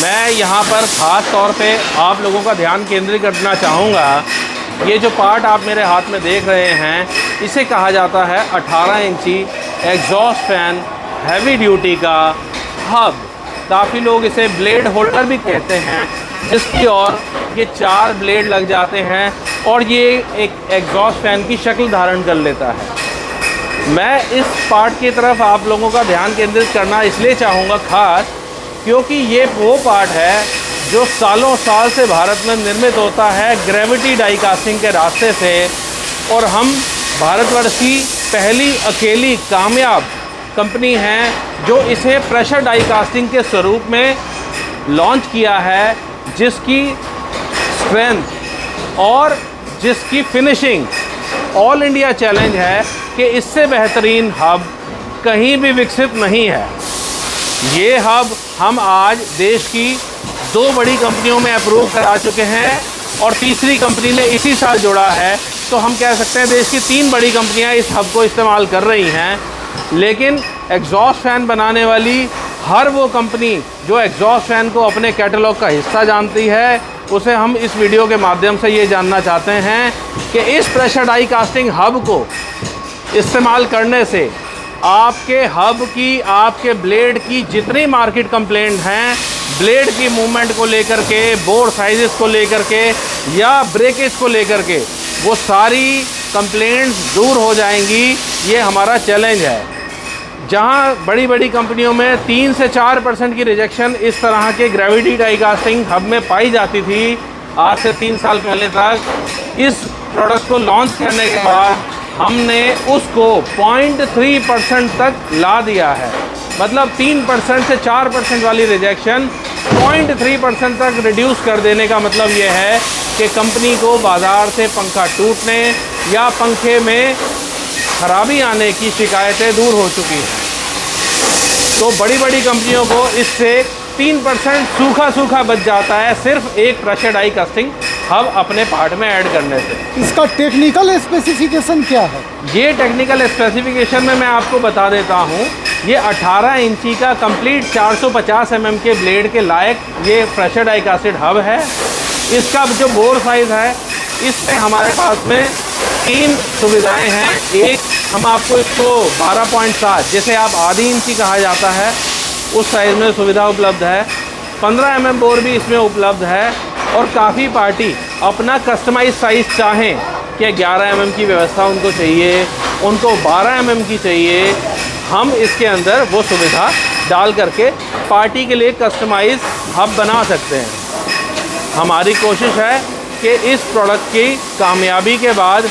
मैं यहाँ पर ख़ास तौर पे आप लोगों का ध्यान केंद्रित करना चाहूँगा। ये जो पार्ट आप मेरे हाथ में देख रहे हैं, इसे कहा जाता है 18 इंची एग्जॉस्ट फैन हैवी ड्यूटी का हब। काफ़ी लोग इसे ब्लेड होल्डर भी कहते हैं, जिसकी और ये 4 ब्लेड लग जाते हैं और ये एक एग्जॉस्ट फैन की शक्ल धारण कर लेता है। मैं इस पार्ट की तरफ आप लोगों का ध्यान केंद्रित करना इसलिए चाहूँगा ख़ास, क्योंकि ये वो पार्ट है जो सालों साल से भारत में निर्मित होता है ग्रेविटी डाई कास्टिंग के रास्ते से, और हम भारतवर्ष की पहली अकेली कामयाब कंपनी हैं जो इसे प्रेशर डाई कास्टिंग के स्वरूप में लॉन्च किया है, जिसकी स्ट्रेंथ और जिसकी फिनिशिंग ऑल इंडिया चैलेंज है कि इससे बेहतरीन हब कहीं भी विकसित नहीं है। ये हब हम आज देश की 2 बड़ी कंपनियों में अप्रूव करा चुके हैं और तीसरी कंपनी ने इसी साल जोड़ा है, तो हम कह सकते हैं देश की 3 बड़ी कंपनियां इस हब को इस्तेमाल कर रही हैं। लेकिन एग्जॉस्ट फ़ैन बनाने वाली हर वो कंपनी जो एग्जॉस्ट फ़ैन को अपने कैटलॉग का हिस्सा जानती है, उसे हम इस वीडियो के माध्यम से ये जानना चाहते हैं कि इस प्रेशर डाई कास्टिंग हब को इस्तेमाल करने से आपके हब की, आपके ब्लेड की जितनी मार्केट कंप्लेंट हैं, ब्लेड की मूवमेंट को लेकर के, बोर साइजेस को लेकर के या ब्रेकेज को लेकर के, वो सारी कंप्लेंट्स दूर हो जाएंगी। ये हमारा चैलेंज है। जहां बड़ी बड़ी कंपनियों में 3 से 4% की रिजेक्शन इस तरह के ग्रेविटी डाई कास्टिंग हब में पाई जाती थी आज से 3 साल पहले तक, इस प्रोडक्ट को लॉन्च करने के बाद हमने उसको 0.3% तक ला दिया है। मतलब 3% से 4% वाली रिजेक्शन 0.3% तक रिड्यूस कर देने का मतलब ये है कि कंपनी को बाज़ार से पंखा टूटने या पंखे में खराबी आने की शिकायतें दूर हो चुकी हैं। तो बड़ी बड़ी कंपनियों को इससे 3% सूखा बच जाता है सिर्फ एक प्रेशर डाई कास्टिंग हब अपने पार्ट में ऐड करने से। इसका टेक्निकल स्पेसिफिकेशन क्या है? ये टेक्निकल स्पेसिफिकेशन में मैं आपको बता देता हूँ। ये 18 इंची का कंप्लीट 450 mm के ब्लेड के लायक ये प्रेशर डाई कास्टेड हब है। इसका जो बोर साइज़ है, इसमें हमारे पास में 3 सुविधाएं हैं। एक, हम आपको इसको 12.7 जिसे आप आधी इंची कहा जाता है, उस साइज़ में सुविधा उपलब्ध है। 15 mm बोर भी इसमें उपलब्ध है और काफ़ी पार्टी अपना कस्टमाइज साइज़ चाहें कि 11 mm की व्यवस्था उनको चाहिए, उनको 12 mm की चाहिए, हम इसके अंदर वो सुविधा डाल करके पार्टी के लिए कस्टमाइज हब बना सकते हैं। हमारी कोशिश है कि इस प्रोडक्ट की कामयाबी के बाद,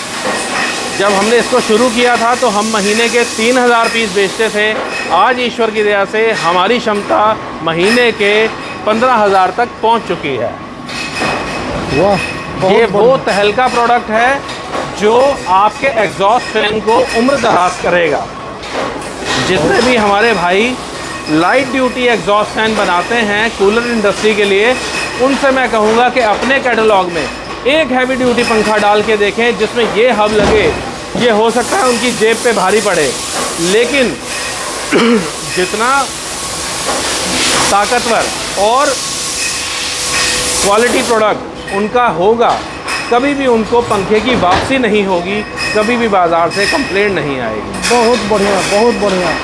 जब हमने इसको शुरू किया था तो हम महीने के 3000 पीस बेचते थे। आज ईश्वर की दया से हमारी क्षमता महीने के 15,000 तक पहुंच चुकी है। वाह, ये वो तहलका प्रोडक्ट है जो आपके एग्जॉस्ट फैन को उम्र दराज करेगा। जितने भी हमारे भाई लाइट ड्यूटी एग्जॉस्ट फैन बनाते हैं कूलर इंडस्ट्री के लिए, उनसे मैं कहूँगा कि अपने कैटलॉग में एक हैवी ड्यूटी पंखा डाल के देखें जिसमें ये हब लगे। ये हो सकता है उनकी जेब पे भारी पड़े, लेकिन जितना ताकतवर और क्वालिटी प्रोडक्ट उनका होगा, कभी भी उनको पंखे की वापसी नहीं होगी, कभी भी बाज़ार से कंप्लेंट नहीं आएगी। बहुत बढ़िया, बहुत बढ़िया।